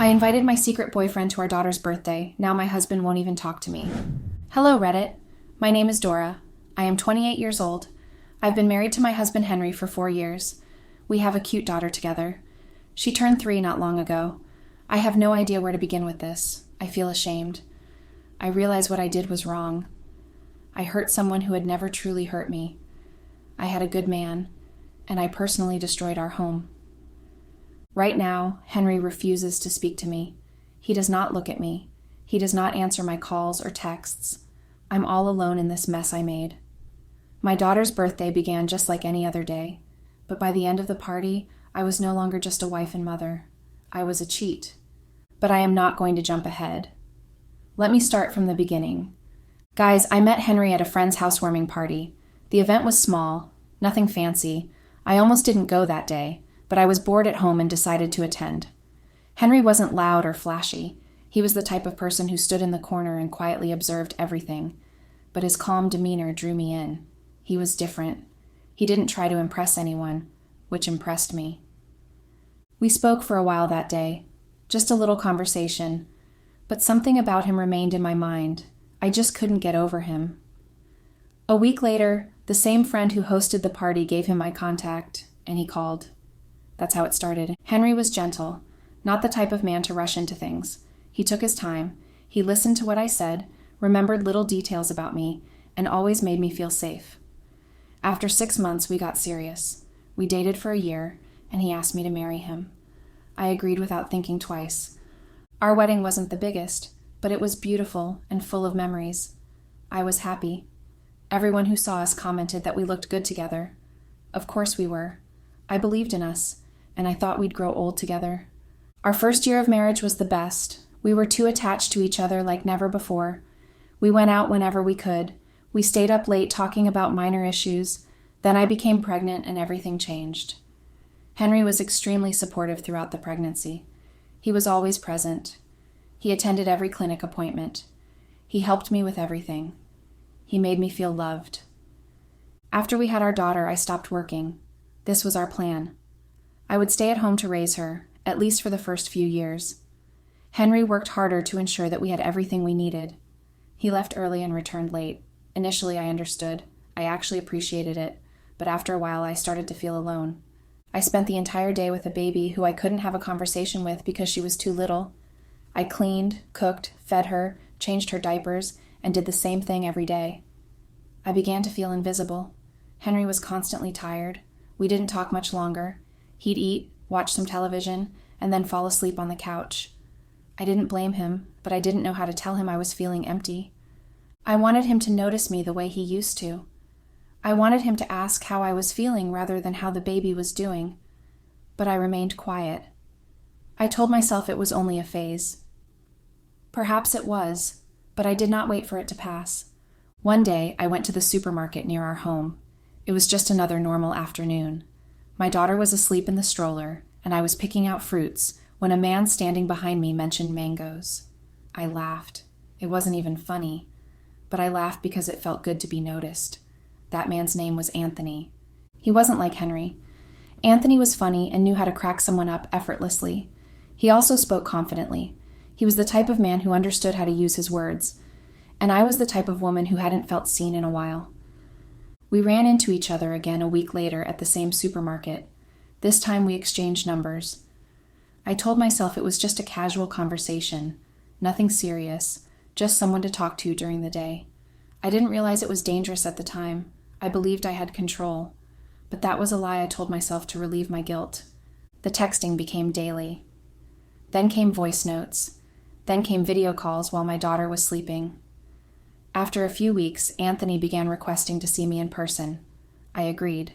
I invited my secret boyfriend to our daughter's birthday. Now my husband won't even talk to me. Hello, Reddit. My name is Dora. I am 28 years old. I've been married to my husband Henry for 4 years. We have a cute daughter together. She turned 3 not long ago. I have no idea where to begin with this. I feel ashamed. I realize what I did was wrong. I hurt someone who had never truly hurt me. I had a good man, and I personally destroyed our home. Right now, Henry refuses to speak to me. He does not look at me. He does not answer my calls or texts. I'm all alone in this mess I made. My daughter's birthday began just like any other day, but by the end of the party, I was no longer just a wife and mother. I was a cheat. But I am not going to jump ahead. Let me start from the beginning. Guys, I met Henry at a friend's housewarming party. The event was small, nothing fancy. I almost didn't go that day, but I was bored at home and decided to attend. Henry wasn't loud or flashy. He was the type of person who stood in the corner and quietly observed everything, but his calm demeanor drew me in. He was different. He didn't try to impress anyone, which impressed me. We spoke for a while that day, just a little conversation, but something about him remained in my mind. I just couldn't get over him. A week later, the same friend who hosted the party gave him my contact, and he called. That's how it started. Henry was gentle, not the type of man to rush into things. He took his time. He listened to what I said, remembered little details about me, and always made me feel safe. After 6 months, we got serious. We dated for a year, and he asked me to marry him. I agreed without thinking twice. Our wedding wasn't the biggest, but it was beautiful and full of memories. I was happy. Everyone who saw us commented that we looked good together. Of course we were. I believed in us, and I thought we'd grow old together. Our first year of marriage was the best. We were too attached to each other like never before. We went out whenever we could. We stayed up late talking about minor issues. Then I became pregnant and everything changed. Henry was extremely supportive throughout the pregnancy. He was always present. He attended every clinic appointment. He helped me with everything. He made me feel loved. After we had our daughter, I stopped working. This was our plan. I would stay at home to raise her, at least for the first few years. Henry worked harder to ensure that we had everything we needed. He left early and returned late. Initially, I understood. I actually appreciated it, but after a while, I started to feel alone. I spent the entire day with a baby who I couldn't have a conversation with because she was too little. I cleaned, cooked, fed her, changed her diapers, and did the same thing every day. I began to feel invisible. Henry was constantly tired. We didn't talk much longer. He'd eat, watch some television, and then fall asleep on the couch. I didn't blame him, but I didn't know how to tell him I was feeling empty. I wanted him to notice me the way he used to. I wanted him to ask how I was feeling rather than how the baby was doing, but I remained quiet. I told myself it was only a phase. Perhaps it was, but I did not wait for it to pass. One day, I went to the supermarket near our home. It was just another normal afternoon. My daughter was asleep in the stroller, and I was picking out fruits when a man standing behind me mentioned mangoes. I laughed. It wasn't even funny, but I laughed because it felt good to be noticed. That man's name was Anthony. He wasn't like Henry. Anthony was funny and knew how to crack someone up effortlessly. He also spoke confidently. He was the type of man who understood how to use his words, and I was the type of woman who hadn't felt seen in a while. We ran into each other again a week later at the same supermarket. This time we exchanged numbers. I told myself it was just a casual conversation, nothing serious, just someone to talk to during the day. I didn't realize it was dangerous at the time. I believed I had control, but that was a lie I told myself to relieve my guilt. The texting became daily. Then came voice notes. Then came video calls while my daughter was sleeping. After a few weeks, Anthony began requesting to see me in person. I agreed.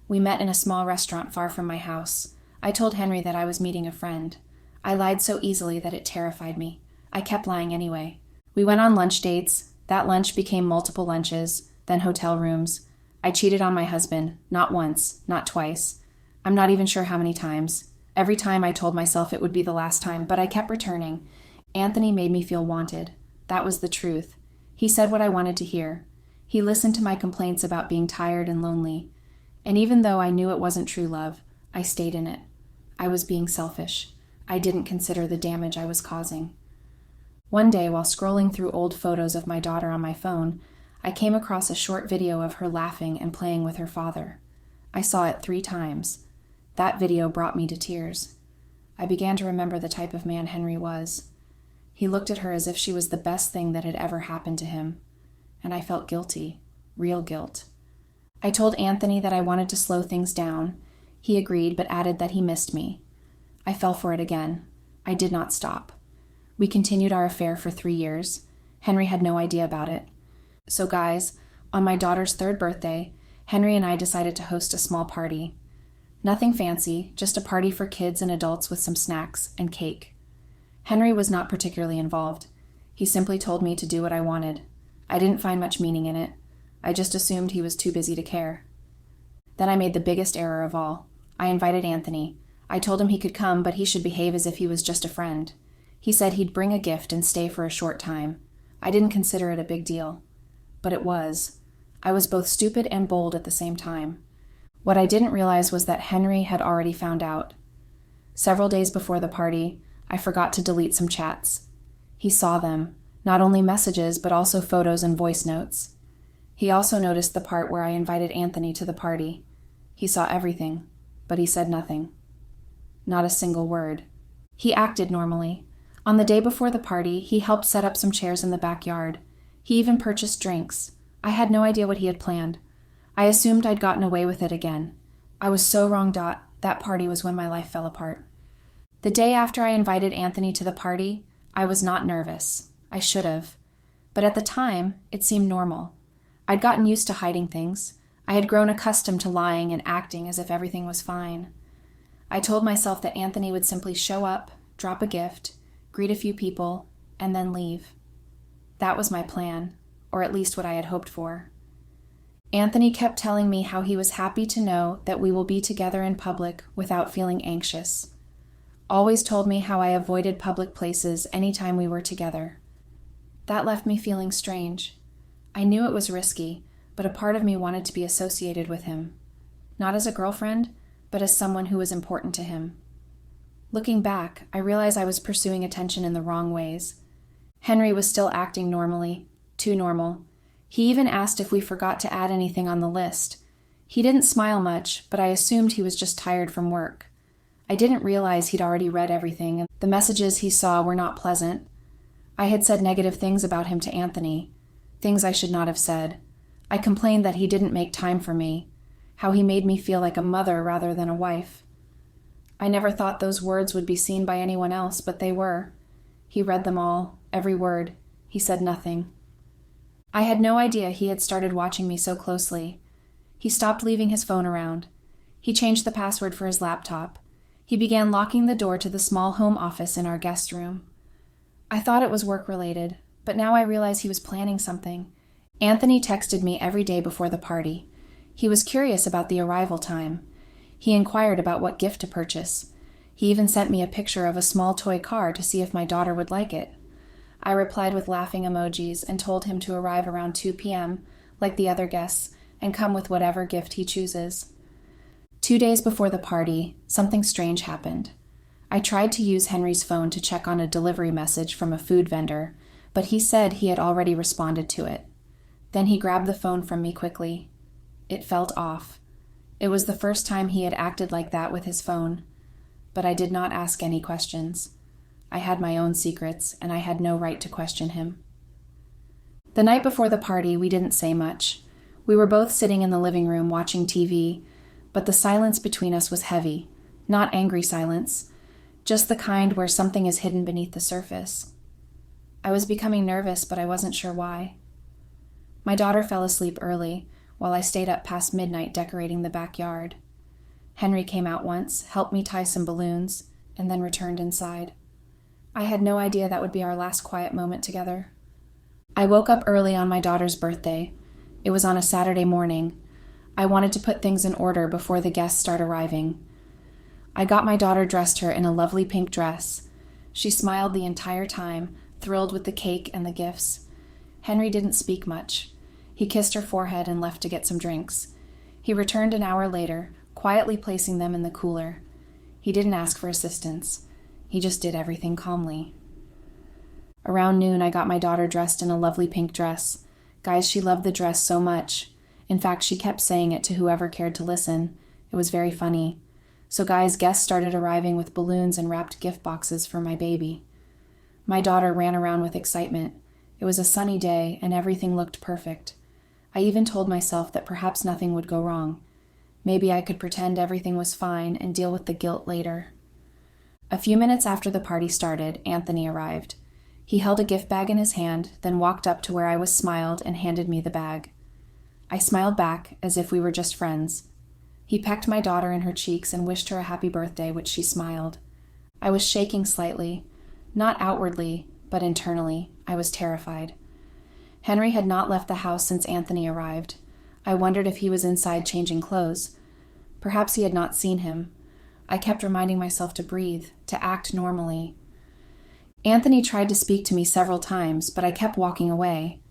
We met in a small restaurant far from my house. I told Henry that I was meeting a friend. I lied so easily that it terrified me. I kept lying anyway. We went on lunch dates. That lunch became multiple lunches, then hotel rooms. I cheated on my husband, not once, not twice. I'm not even sure how many times. Every time I told myself it would be the last time, but I kept returning. Anthony made me feel wanted. That was the truth. He said what I wanted to hear. He listened to my complaints about being tired and lonely. And even though I knew it wasn't true love, I stayed in it. I was being selfish. I didn't consider the damage I was causing. One day, while scrolling through old photos of my daughter on my phone, I came across a short video of her laughing and playing with her father. I saw it 3 times. That video brought me to tears. I began to remember the type of man Henry was. He looked at her as if she was the best thing that had ever happened to him. And I felt guilty, real guilt. I told Anthony that I wanted to slow things down. He agreed, but added that he missed me. I fell for it again. I did not stop. We continued our affair for 3 years. Henry had no idea about it. So guys, on my daughter's 3rd birthday, Henry and I decided to host a small party. Nothing fancy, just a party for kids and adults with some snacks and cake. Henry was not particularly involved. He simply told me to do what I wanted. I didn't find much meaning in it. I just assumed he was too busy to care. Then I made the biggest error of all. I invited Anthony. I told him he could come, but he should behave as if he was just a friend. He said he'd bring a gift and stay for a short time. I didn't consider it a big deal. But it was. I was both stupid and bold at the same time. What I didn't realize was that Henry had already found out. Several days before the party, I forgot to delete some chats. He saw them, not only messages, but also photos and voice notes. He also noticed the part where I invited Anthony to the party. He saw everything, but he said nothing. Not a single word. He acted normally. On the day before the party, he helped set up some chairs in the backyard. He even purchased drinks. I had no idea what he had planned. I assumed I'd gotten away with it again. I was so wrong, Dot. That party was when my life fell apart. The day after I invited Anthony to the party, I was not nervous. I should have. But at the time, it seemed normal. I'd gotten used to hiding things. I had grown accustomed to lying and acting as if everything was fine. I told myself that Anthony would simply show up, drop a gift, greet a few people, and then leave. That was my plan, or at least what I had hoped for. Anthony kept telling me how he was happy to know that we will be together in public without feeling anxious. Always told me how I avoided public places anytime we were together. That left me feeling strange. I knew it was risky, but a part of me wanted to be associated with him. Not as a girlfriend, but as someone who was important to him. Looking back, I realized I was pursuing attention in the wrong ways. Henry was still acting normally, too normal. He even asked if we forgot to add anything on the list. He didn't smile much, but I assumed he was just tired from work. I didn't realize he'd already read everything, and the messages he saw were not pleasant. I had said negative things about him to Anthony, things I should not have said. I complained that he didn't make time for me, how he made me feel like a mother rather than a wife. I never thought those words would be seen by anyone else, but they were. He read them all, every word. He said nothing. I had no idea he had started watching me so closely. He stopped leaving his phone around. He changed the password for his laptop. He began locking the door to the small home office in our guest room. I thought it was work-related, but now I realize he was planning something. Anthony texted me every day before the party. He was curious about the arrival time. He inquired about what gift to purchase. He even sent me a picture of a small toy car to see if my daughter would like it. I replied with laughing emojis and told him to arrive around 2 p.m., like the other guests, and come with whatever gift he chooses. 2 days before the party, something strange happened. I tried to use Henry's phone to check on a delivery message from a food vendor, but he said he had already responded to it. Then he grabbed the phone from me quickly. It felt off. It was the first time he had acted like that with his phone, but I did not ask any questions. I had my own secrets, and I had no right to question him. The night before the party, we didn't say much. We were both sitting in the living room watching TV, but the silence between us was heavy, not angry silence, just the kind where something is hidden beneath the surface. I was becoming nervous, but I wasn't sure why. My daughter fell asleep early, while I stayed up past midnight decorating the backyard. Henry came out once, helped me tie some balloons, and then returned inside. I had no idea that would be our last quiet moment together. I woke up early on my daughter's birthday. It was on a Saturday morning. I wanted to put things in order before the guests start arriving. I got my daughter dressed her in a lovely pink dress. She smiled the entire time, thrilled with the cake and the gifts. Henry didn't speak much. He kissed her forehead and left to get some drinks. He returned an hour later, quietly placing them in the cooler. He didn't ask for assistance. He just did everything calmly. Around noon, I got my daughter dressed in a lovely pink dress. Guys, she loved the dress so much. In fact, she kept saying it to whoever cared to listen. It was very funny. So guys, guests started arriving with balloons and wrapped gift boxes for my baby. My daughter ran around with excitement. It was a sunny day, and everything looked perfect. I even told myself that perhaps nothing would go wrong. Maybe I could pretend everything was fine and deal with the guilt later. A few minutes after the party started, Anthony arrived. He held a gift bag in his hand, then walked up to where I was, smiled, and handed me the bag. I smiled back, as if we were just friends. He pecked my daughter in her cheeks and wished her a happy birthday, which she smiled. I was shaking slightly, not outwardly, but internally. I was terrified. Henry had not left the house since Anthony arrived. I wondered if he was inside changing clothes. Perhaps he had not seen him. I kept reminding myself to breathe, to act normally. Anthony tried to speak to me several times, but I kept walking away.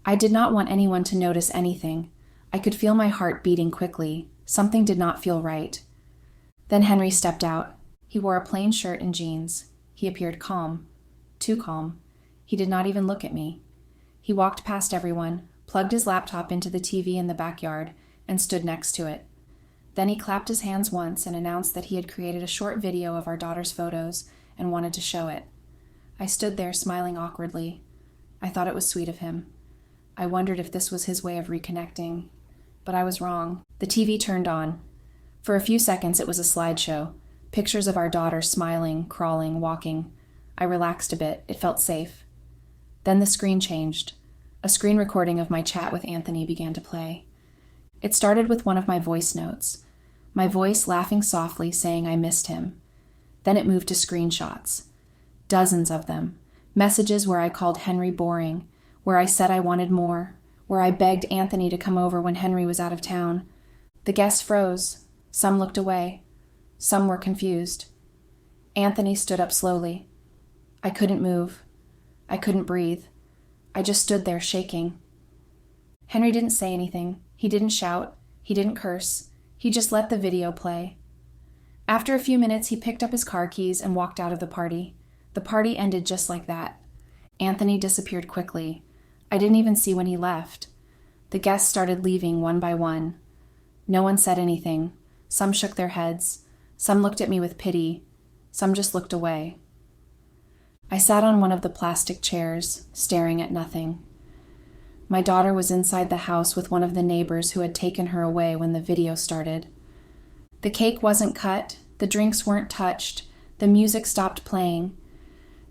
I did not want anyone to notice anything. I could feel my heart beating quickly. Something did not feel right. Then Henry stepped out. He wore a plain shirt and jeans. He appeared calm. Too calm. He did not even look at me. He walked past everyone, plugged his laptop into the TV in the backyard, and stood next to it. Then he clapped his hands once and announced that he had created a short video of our daughter's photos and wanted to show it. I stood there smiling awkwardly. I thought it was sweet of him. I wondered if this was his way of reconnecting. But I was wrong. The TV turned on. For a few seconds it was a slideshow. Pictures of our daughter smiling, crawling, walking. I relaxed a bit. It felt safe. Then the screen changed. A screen recording of my chat with Anthony began to play. It started with one of my voice notes. My voice laughing softly, saying I missed him. Then it moved to screenshots. Dozens of them. Messages where I called Henry boring, where I said I wanted more, where I begged Anthony to come over when Henry was out of town. The guests froze. Some looked away. Some were confused. Anthony stood up slowly. I couldn't move. I couldn't breathe. I just stood there shaking. Henry didn't say anything. He didn't shout. He didn't curse. He just let the video play. After a few minutes, he picked up his car keys and walked out of the party. The party ended just like that. Anthony disappeared quickly. I didn't even see when he left. The guests started leaving one by one. No one said anything. Some shook their heads. Some looked at me with pity. Some just looked away. I sat on one of the plastic chairs, staring at nothing. My daughter was inside the house with one of the neighbors who had taken her away when the video started. The cake wasn't cut. The drinks weren't touched. The music stopped playing.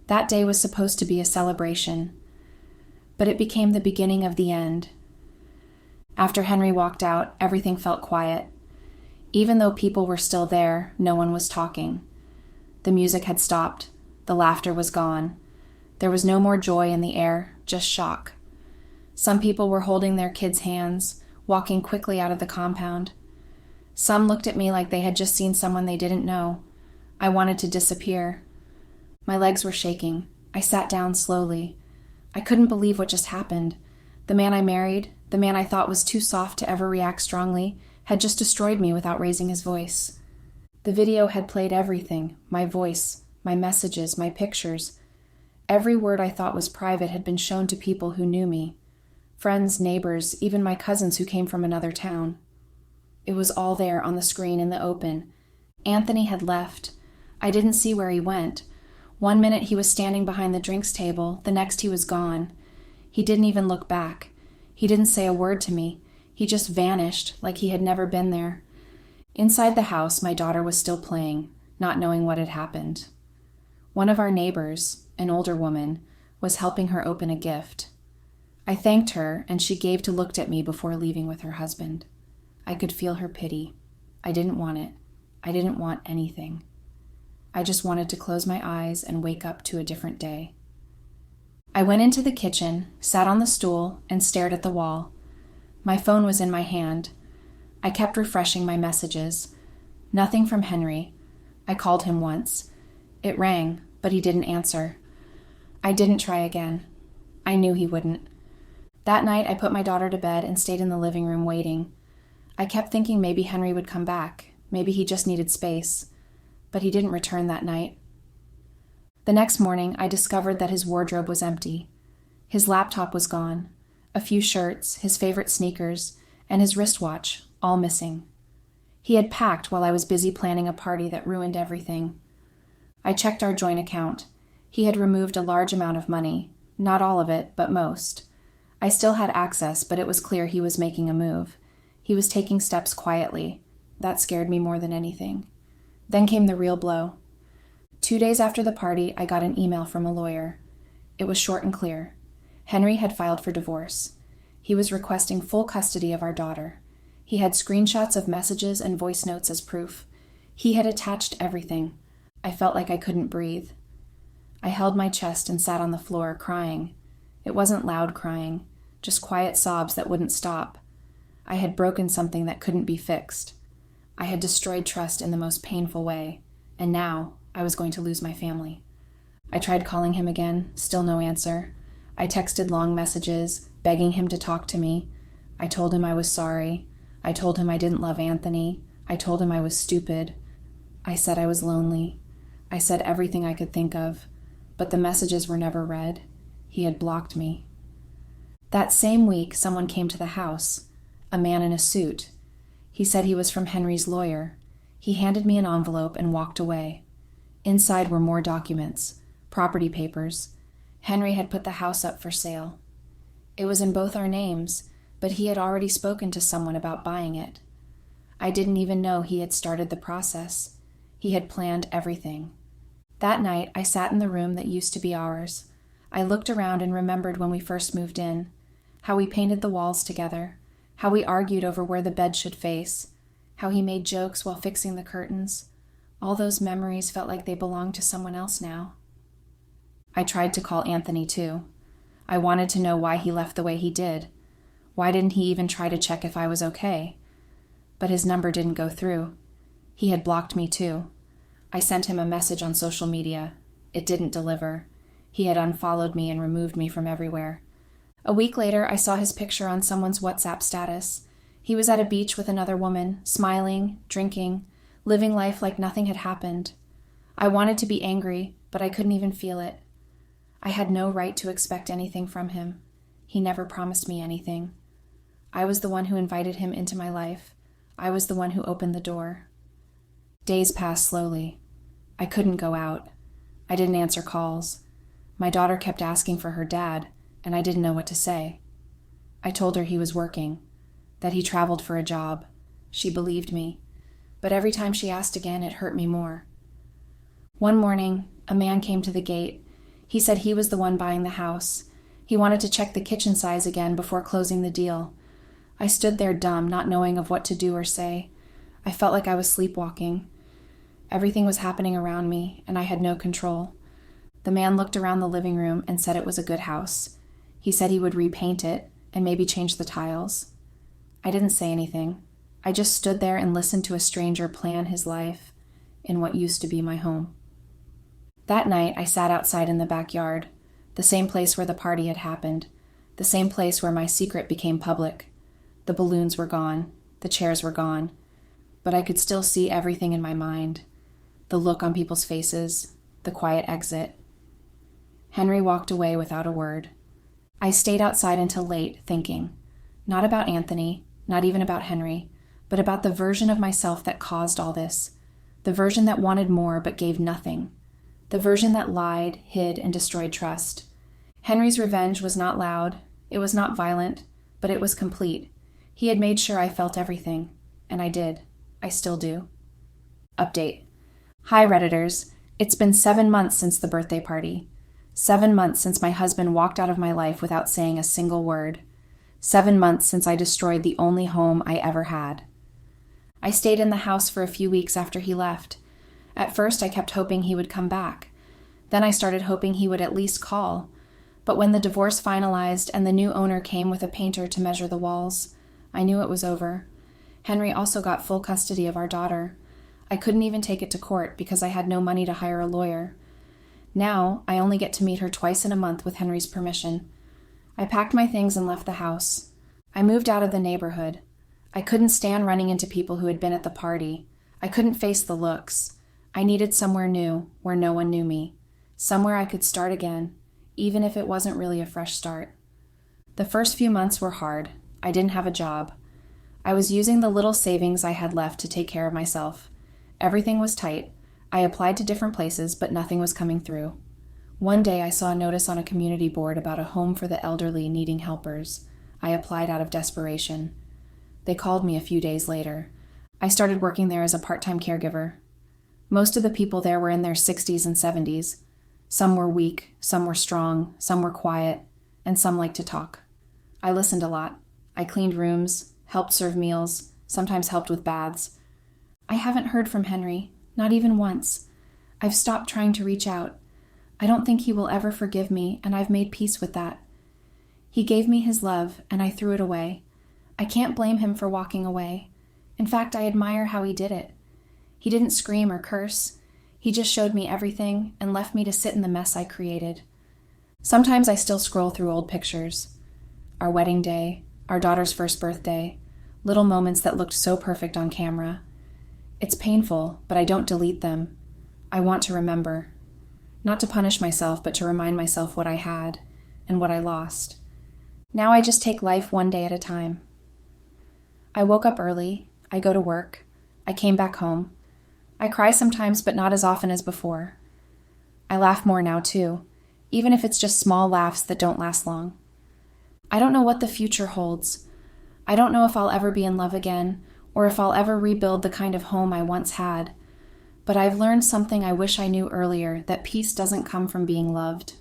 That day was supposed to be a celebration, but it became the beginning of the end. After Henry walked out, everything felt quiet. Even though people were still there, no one was talking. The music had stopped. The laughter was gone. There was no more joy in the air, just shock. Some people were holding their kids' hands, walking quickly out of the compound. Some looked at me like they had just seen someone they didn't know. I wanted to disappear. My legs were shaking. I sat down slowly. I couldn't believe what just happened. The man I married, the man I thought was too soft to ever react strongly, had just destroyed me without raising his voice. The video had played everything, my voice, my messages, my pictures. Every word I thought was private had been shown to people who knew me. Friends, neighbors, even my cousins who came from another town. It was all there on the screen in the open. Anthony had left. I didn't see where he went. One minute he was standing behind the drinks table, the next he was gone. He didn't even look back. He didn't say a word to me. He just vanished, like he had never been there. Inside the house, my daughter was still playing, not knowing what had happened. One of our neighbors, an older woman, was helping her open a gift. I thanked her, and she gave to look at me before leaving with her husband. I could feel her pity. I didn't want it. I didn't want anything. I just wanted to close my eyes and wake up to a different day. I went into the kitchen, sat on the stool, and stared at the wall. My phone was in my hand. I kept refreshing my messages. Nothing from Henry. I called him once. It rang, but he didn't answer. I didn't try again. I knew he wouldn't. That night, I put my daughter to bed and stayed in the living room waiting. I kept thinking maybe Henry would come back. Maybe he just needed space. But he didn't return that night. The next morning, I discovered that his wardrobe was empty. His laptop was gone, a few shirts, his favorite sneakers, and his wristwatch, all missing. He had packed while I was busy planning a party that ruined everything. I checked our joint account. He had removed a large amount of money, not all of it, but most. I still had access, but it was clear he was making a move. He was taking steps quietly. That scared me more than anything. Then came the real blow. 2 days after the party, I got an email from a lawyer. It was short and clear. Henry had filed for divorce. He was requesting full custody of our daughter. He had screenshots of messages and voice notes as proof. He had attached everything. I felt like I couldn't breathe. I held my chest and sat on the floor, crying. It wasn't loud crying, just quiet sobs that wouldn't stop. I had broken something that couldn't be fixed. I had destroyed trust in the most painful way, and now I was going to lose my family. I tried calling him again, still no answer. I texted long messages, begging him to talk to me. I told him I was sorry. I told him I didn't love Anthony. I told him I was stupid. I said I was lonely. I said everything I could think of, but the messages were never read. He had blocked me. That same week, someone came to the house, a man in a suit. He said he was from Henry's lawyer. He handed me an envelope and walked away. Inside were more documents, property papers. Henry had put the house up for sale. It was in both our names, but he had already spoken to someone about buying it. I didn't even know he had started the process. He had planned everything. That night, I sat in the room that used to be ours. I looked around and remembered when we first moved in, how we painted the walls together, how we argued over where the bed should face, how he made jokes while fixing the curtains. All those memories felt like they belonged to someone else now. I tried to call Anthony too. I wanted to know why he left the way he did. Why didn't he even try to check if I was okay? But his number didn't go through. He had blocked me too. I sent him a message on social media. It didn't deliver. He had unfollowed me and removed me from everywhere. A week later, I saw his picture on someone's WhatsApp status. He was at a beach with another woman, smiling, drinking, living life like nothing had happened. I wanted to be angry, but I couldn't even feel it. I had no right to expect anything from him. He never promised me anything. I was the one who invited him into my life. I was the one who opened the door. Days passed slowly. I couldn't go out. I didn't answer calls. My daughter kept asking for her dad, and I didn't know what to say. I told her he was working, that he traveled for a job. She believed me, but every time she asked again, it hurt me more. One morning, a man came to the gate. He said he was the one buying the house. He wanted to check the kitchen size again before closing the deal. I stood there dumb, not knowing of what to do or say. I felt like I was sleepwalking. Everything was happening around me, and I had no control. The man looked around the living room and said it was a good house. He said he would repaint it and maybe change the tiles. I didn't say anything. I just stood there and listened to a stranger plan his life in what used to be my home. That night, I sat outside in the backyard, the same place where the party had happened, the same place where my secret became public. The balloons were gone, the chairs were gone, but I could still see everything in my mind, the look on people's faces, the quiet exit. Henry walked away without a word. I stayed outside until late, thinking, not about Anthony, not even about Henry, but about the version of myself that caused all this, the version that wanted more but gave nothing, the version that lied, hid, and destroyed trust. Henry's revenge was not loud, it was not violent, but it was complete. He had made sure I felt everything, and I did. I still do. Update. Hi, Redditors. It's been 7 months since the birthday party. 7 months since my husband walked out of my life without saying a single word. 7 months since I destroyed the only home I ever had. I stayed in the house for a few weeks after he left. At first, I kept hoping he would come back. Then I started hoping he would at least call. But when the divorce finalized and the new owner came with a painter to measure the walls, I knew it was over. Henry also got full custody of our daughter. I couldn't even take it to court because I had no money to hire a lawyer. Now, I only get to meet her twice in a month with Henry's permission. I packed my things and left the house. I moved out of the neighborhood. I couldn't stand running into people who had been at the party. I couldn't face the looks. I needed somewhere new, where no one knew me. somewhere I could start again, even if it wasn't really a fresh start. The first few months were hard. I didn't have a job. I was using the little savings I had left to take care of myself. Everything was tight. I applied to different places, but nothing was coming through. One day I saw a notice on a community board about a home for the elderly needing helpers. I applied out of desperation. They called me a few days later. I started working there as a part-time caregiver. Most of the people there were in their 60s and 70s. Some were weak, some were strong, some were quiet, and some liked to talk. I listened a lot. I cleaned rooms, helped serve meals, sometimes helped with baths. I haven't heard from Henry, not even once. I've stopped trying to reach out. I don't think he will ever forgive me, and I've made peace with that. He gave me his love, and I threw it away. I can't blame him for walking away. In fact, I admire how he did it. He didn't scream or curse. He just showed me everything and left me to sit in the mess I created. Sometimes I still scroll through old pictures. Our wedding day, our daughter's first birthday, little moments that looked so perfect on camera. It's painful, but I don't delete them. I want to remember. Not to punish myself, but to remind myself what I had and what I lost. Now I just take life one day at a time. I woke up early. I go to work. I came back home. I cry sometimes, but not as often as before. I laugh more now, too, even if it's just small laughs that don't last long. I don't know what the future holds. I don't know if I'll ever be in love again, or if I'll ever rebuild the kind of home I once had. But I've learned something I wish I knew earlier, that peace doesn't come from being loved.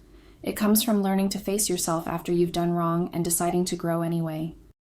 It comes from learning to face yourself after you've done wrong and deciding to grow anyway.